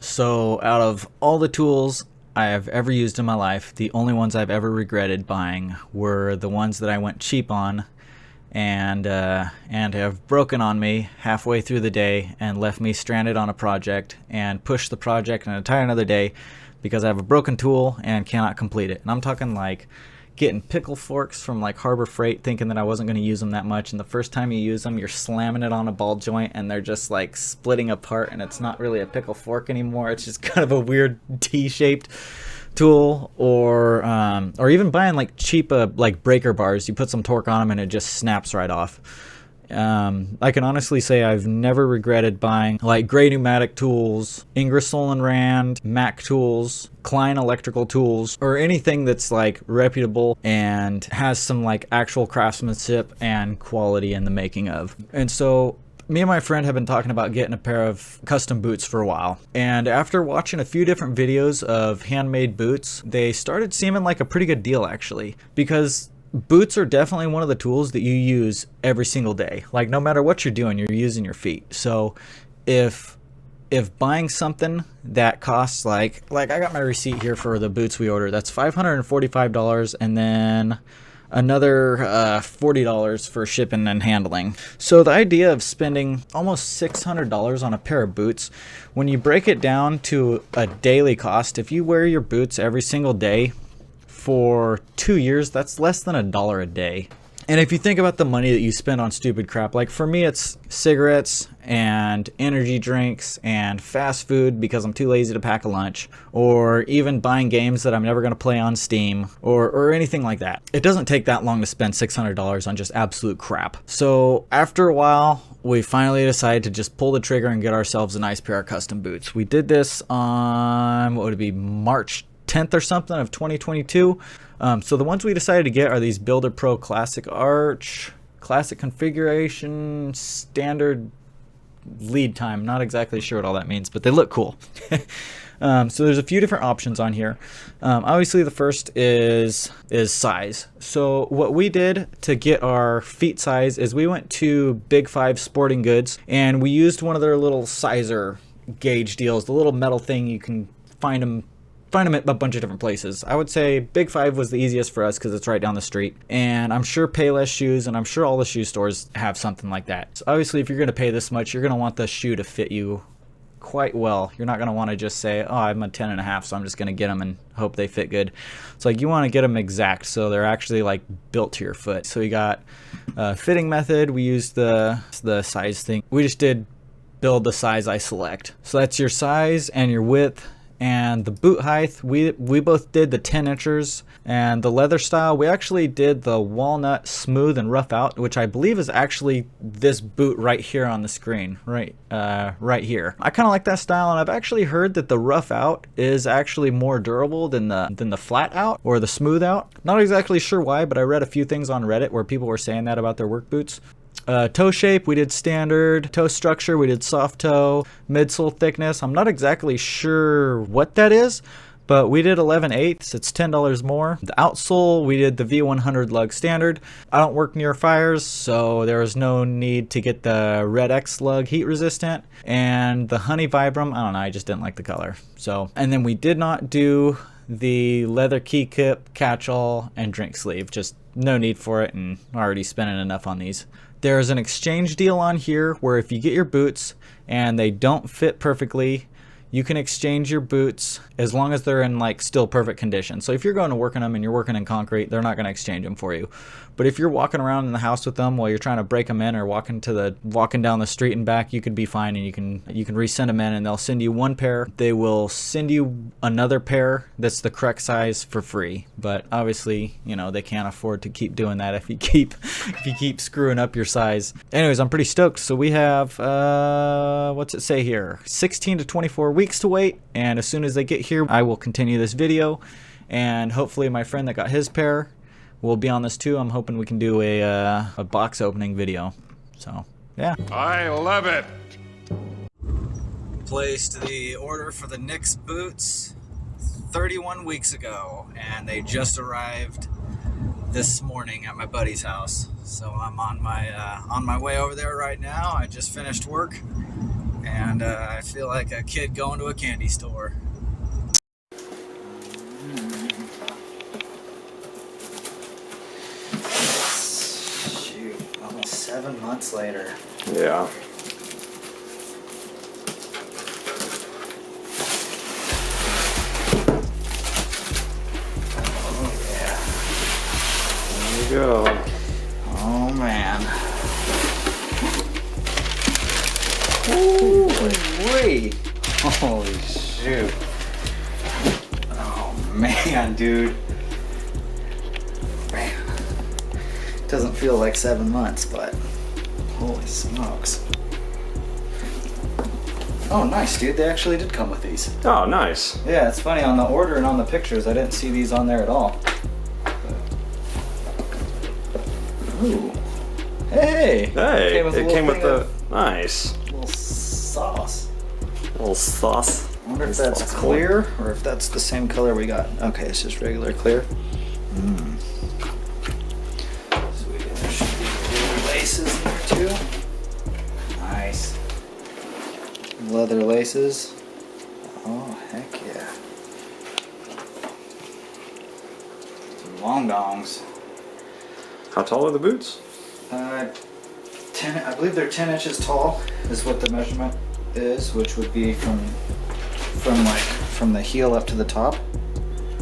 So out of all the tools I have ever used in my life, the only ones I've ever regretted buying were the ones that I went cheap on and have broken on me halfway through the day and left me stranded on a project and pushed the project an entire another day because I have a broken tool and cannot complete it. And I'm talking like getting pickle forks from like Harbor Freight, thinking that I wasn't going to use them that much, and the first time you use them you're slamming it on a ball joint and they're just like splitting apart, and it's not really a pickle fork anymore, it's just kind of a weird T-shaped tool. Or even buying like cheap like breaker bars, you put some torque on them and it just snaps right off. I can honestly say I've never regretted buying like Gray Pneumatic tools, Ingersoll and Rand, Mac tools, Klein electrical tools, or anything that's like reputable and has some like actual craftsmanship and quality in the making of. And so me and my friend have been talking about getting a pair of custom boots for a while. And after watching a few different videos of handmade boots, they started seeming like a pretty good deal actually, because boots are definitely one of the tools that you use every single day. Like no matter what you're doing, you're using your feet. So if buying something that costs like I got my receipt here for the boots we ordered, that's $545, and then another $40 for shipping and handling. So the idea of spending almost $600 on a pair of boots, when you break it down to a daily cost, if you wear your boots every single day for 2 years, that's less than $1 a day. And if you think about the money that you spend on stupid crap, like for me it's cigarettes and energy drinks and fast food because I'm too lazy to pack a lunch, or even buying games that I'm never going to play on Steam, or anything like that. It doesn't take that long to spend $600 on just absolute crap. So after a while, we finally decided to just pull the trigger and get ourselves a nice pair of custom boots. We did this on, what would it be, March 10th or something of 2022. So the ones we decided to get are these Builder Pro Classic Arch, Classic Configuration, Standard Lead Time. Not exactly sure what all that means, but they look cool. So there's a few different options on here. Obviously the first is size. So what we did to get our feet size is we went to Big 5 Sporting Goods and we used one of their little sizer gauge deals, the little metal thing. You can find them at a bunch of different places. I would say Big 5 was the easiest for us because it's right down the street. And I'm sure Payless Shoes, and I'm sure all the shoe stores have something like that. So obviously if you're going to pay this much, you're going to want the shoe to fit you quite well. You're not going to want to just say, oh, I'm a 10.5, so I'm just going to get them and hope they fit good. It's like you want to get them exact so they're actually like built to your foot. So we got a fitting method. We used the size thing. We just did build the size I select. So that's your size and your width. And the boot height, we both did the 10 inchers, and the leather style, we actually did the walnut smooth and rough out, which I believe is actually this boot right here on the screen, right here. I kind of like that style, and I've actually heard that the rough out is actually more durable than the flat out or the smooth out. Not exactly sure why, but I read a few things on Reddit where people were saying that about their work boots. Toe shape, we did standard. Toe structure, we did soft toe. Midsole thickness, I'm not exactly sure what that is, but we did 11/8. It's $10 more. The outsole, we did the V100 lug standard. I don't work near fires, so there was no need to get the Red X lug heat resistant. And the Honey Vibram, I don't know, I just didn't like the color. So, and then we did not do the leather key cap, catch-all, and drink sleeve. Just no need for it, and already spending enough on these. There's an exchange deal on here where if you get your boots and they don't fit perfectly, you can exchange your boots as long as they're in like still perfect condition. So if you're going to work in them and you're working in concrete, they're not going to exchange them for you. But if you're walking around in the house with them while you're trying to break them in or walking down the street and back, you could be fine, and you can resend them in, and they'll send you one pair. They will send you another pair that's the correct size for free. But obviously, you know, they can't afford to keep doing that if you keep screwing up your size. Anyways, I'm pretty stoked. So we have what's it say here? 16 to 24 weeks to wait, and as soon as they get here, I will continue this video, and hopefully my friend that got his pair will be on this too. I'm hoping we can do a box opening video. So yeah, I love it. Placed the order for the Knicks boots 31 weeks ago, and they just arrived this morning at my buddy's house. So I'm on my way over there right now. I just finished work, and and I feel like a kid going to a candy store. Shoot, almost 7 months later. Yeah. Oh yeah. There you go. Oh man. Ooh, wait. Holy shoot. Oh man, dude. Man. Doesn't feel like 7 months, but holy smokes. Oh nice, dude. They actually did come with these. Oh, nice. Yeah, it's funny, on the order and on the pictures I didn't see these on there at all. Ooh. Hey! Hey, it came with the nice little sauce. little sauce. I wonder if that's clear or if that's the same color we got. Okay, it's just regular clear. Mmm. Sweet. There should be little laces in there too. Nice. Leather laces. Oh, heck yeah. Some long dongs. How tall are the boots? 10. I believe they're 10 inches tall is what the measurement is, which would be from the heel up to the top.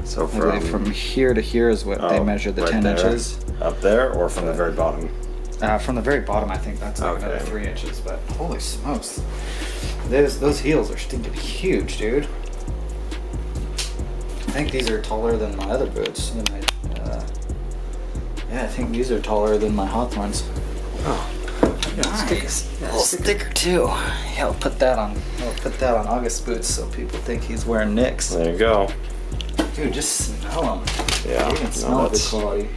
So I believe from here to here is what they measure the right 10 there. inches. Up there, or from the very bottom? From the very bottom, I think that's like Okay. another 3 inches. But holy smokes, those heels are stinking huge, dude. I think these are taller than my other boots. Yeah, I think these are taller than my Hawthorns. Oh, Nice. Little sticker too. Yeah, I'll put that on August boots so people think he's wearing Nicks. there you go. Dude, just smell them. Yeah, You can smell the quality.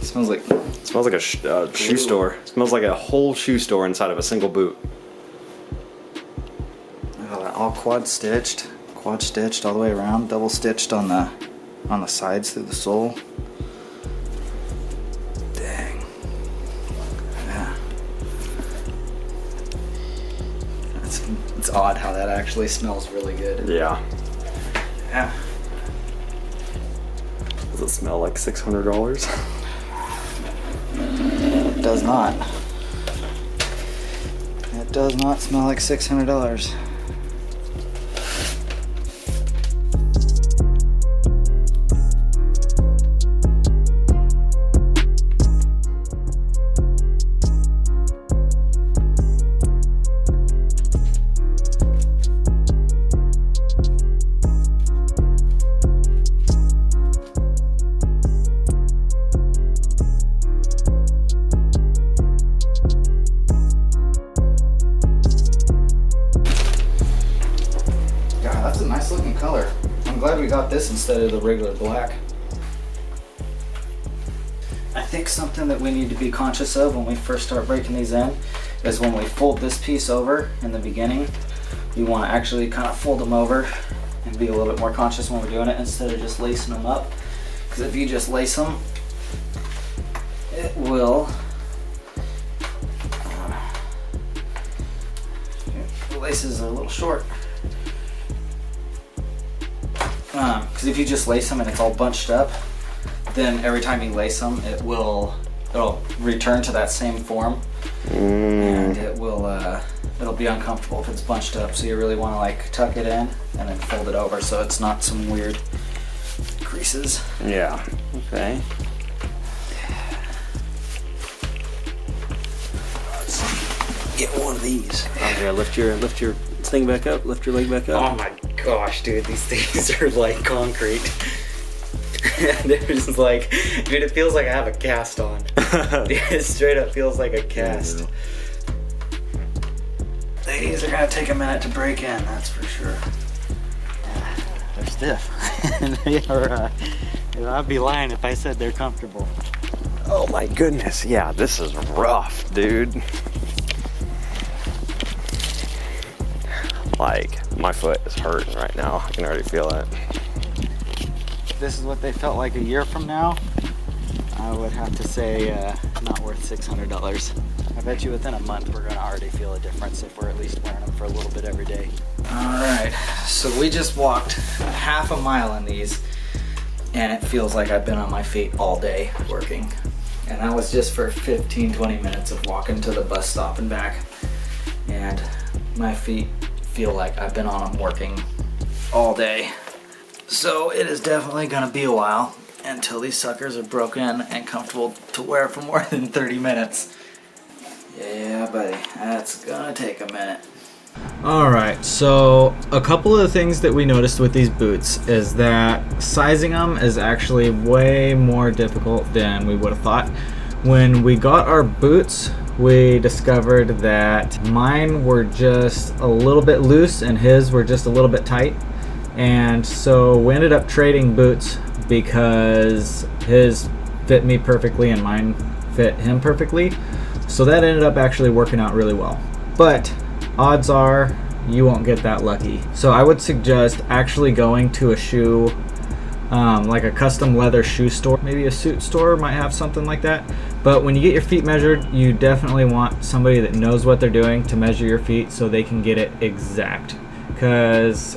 It smells like. It smells like a shoe store. It smells like a whole shoe store inside of a single boot. All quad stitched all the way around, double stitched on the sides through the sole. Dang. Yeah. It's odd how that actually smells really good. Yeah. Yeah. Does it smell like $600? It does not. It does not smell like $600. That's a nice looking color. I'm glad we got this instead of the regular black. I think something that we need to be conscious of when we first start breaking these in is when we fold this piece over in the beginning, you want to actually kind of fold them over and be a little bit more conscious when we're doing it instead of just lacing them up. Because if you just lace them, it will the laces are a little short. Because if you just lace them and it's all bunched up, then every time you lace them, it'll return to that same form, and it'll be uncomfortable if it's bunched up. So you really want to like tuck it in and then fold it over so it's not some weird creases. Yeah. Okay. Let's get one of these. Oh, here, lift your thing back up. Lift your leg back up. Oh my gosh, dude, these things are like concrete. They're just like, dude, it feels like I have a cast on. It straight up feels like a cast. These are gonna take a minute to break in, that's for sure. They're stiff. I'd be lying if I said they're comfortable. Oh my goodness, yeah, this is rough, dude. Like, my foot is hurting right now. I can already feel it. If this is what they felt like a year from now, I would have to say not worth $600. I bet you within a month we're going to already feel a difference if we're at least wearing them for a little bit every day. Alright, so we just walked half a mile in these, and it feels like I've been on my feet all day working. And that was just for 15-20 minutes of walking to the bus stop and back. And my feet feel like I've been on them working all day. So it is definitely going to be a while until these suckers are broken and comfortable to wear for more than 30 minutes. Yeah, buddy, that's gonna take a minute. Alright, so a couple of the things that we noticed with these boots is that sizing them is actually way more difficult than we would have thought. When we got our boots, we discovered that mine were just a little bit loose and his were just a little bit tight. And so we ended up trading boots because his fit me perfectly and mine fit him perfectly. So that ended up actually working out really well. But odds are you won't get that lucky. So I would suggest actually going to a shoe, like a custom leather shoe store. Maybe a suit store might have something like that. But when you get your feet measured, you definitely want somebody that knows what they're doing to measure your feet so they can get it exact. Because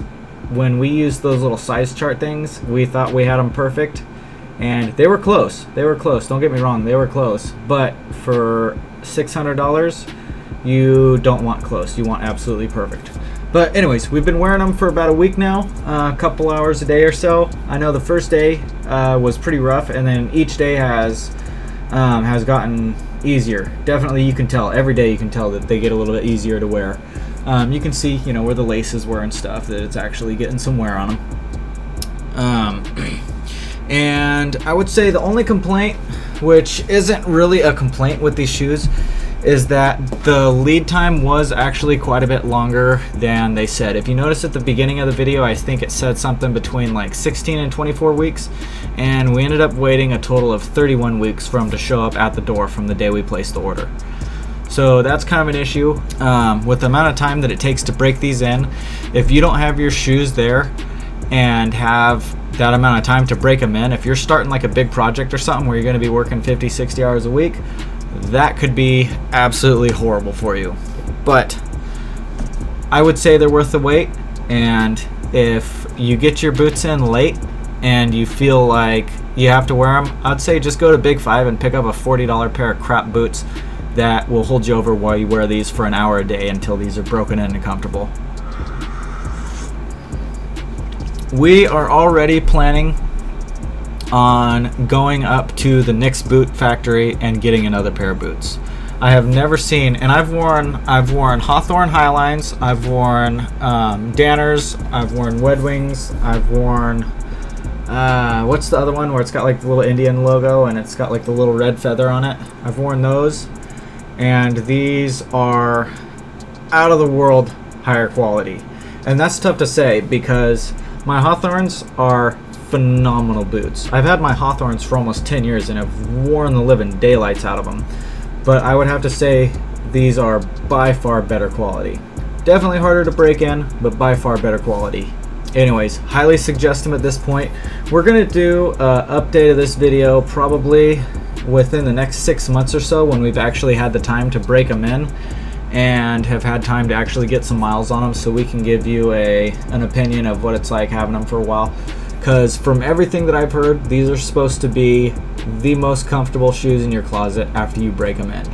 when we used those little size chart things, we thought we had them perfect. And they were close. They were close. Don't get me wrong. They were close. But for $600, you don't want close. You want absolutely perfect. But anyways, we've been wearing them for about a week now, a couple hours a day or so. I know the first day was pretty rough, and then each day has gotten easier. Definitely, you can tell. Every day you can tell that they get a little bit easier to wear. You can see, you know, where the laces were and stuff, that it's actually getting some wear on them. And I would say the only complaint, which isn't really a complaint with these shoes, is that the lead time was actually quite a bit longer than they said. If you notice at the beginning of the video, I think it said something between like 16 and 24 weeks, and we ended up waiting a total of 31 weeks for them to show up at the door from the day we placed the order. So that's kind of an issue with the amount of time that it takes to break these in. If you don't have your shoes there and have that amount of time to break them in, if you're starting like a big project or something where you're going to be working 50-60 hours a week, that could be absolutely horrible for you. But I would say they're worth the wait, and if you get your boots in late and you feel like you have to wear them, I'd say just go to Big 5 and pick up a $40 pair of crap boots that will hold you over while you wear these for an hour a day until these are broken in and comfortable. We are already planning on going up to the next boot factory and getting another pair of boots. I have never seen, and I've worn Hawthorne Highlines, I've worn Danners, I've worn Red Wings, I've worn what's the other one where it's got like the little Indian logo and it's got like the little red feather on it. I've worn those, and these are out of the world higher quality. And that's tough to say because my Hawthorns are phenomenal boots. I've had my Hawthorns for almost 10 years and have worn the living daylights out of them. But I would have to say these are by far better quality. Definitely harder to break in, but by far better quality. Anyways, highly suggest them at this point. We're gonna do an update of this video probably within the next 6 months or so, when we've actually had the time to break them in and have had time to actually get some miles on them, so we can give you an opinion of what it's like having them for a while. Because from everything that I've heard, these are supposed to be the most comfortable shoes in your closet after you break them in.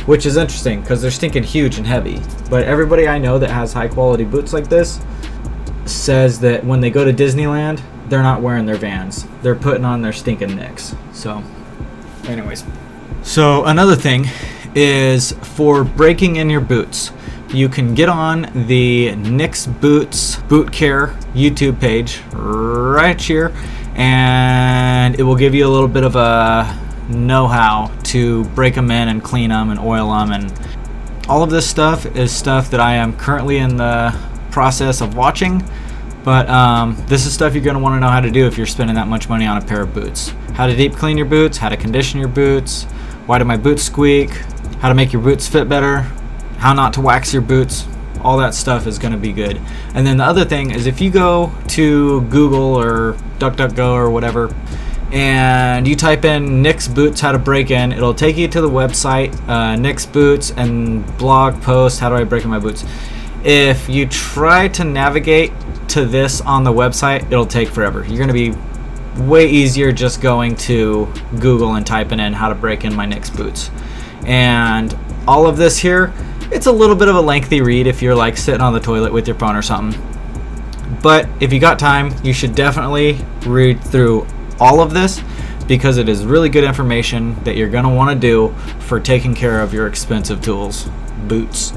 Which is interesting because they're stinking huge and heavy. But everybody I know that has high quality boots like this says that when they go to Disneyland, they're not wearing their Vans. They're putting on their stinking Knicks. So, anyways. So another thing is for breaking in your boots. You can get on the Nick's Boots Boot Care YouTube page right here, and it will give you a little bit of a know-how to break them in and clean them and oil them, and all of this stuff is stuff that I am currently in the process of watching. But this is stuff you're going to want to know how to do if you're spending that much money on a pair of boots. How to deep clean your boots, how to condition your boots, why do my boots squeak, how to make your boots fit better, how not to wax your boots. All that stuff is going to be good. And then the other thing is, if you go to Google or DuckDuckGo or whatever and you type in Nick's Boots how to break in, it'll take you to the website, Nick's Boots, and blog post, how do I break in my boots. If you try to navigate to this on the website, it'll take forever. You're going to be way easier just going to Google and typing in how to break in my Nick's Boots. And all of this here, it's a little bit of a lengthy read if you're like sitting on the toilet with your phone or something. But if you got time, you should definitely read through all of this, because it is really good information that you're going to want to do for taking care of your expensive tools, boots.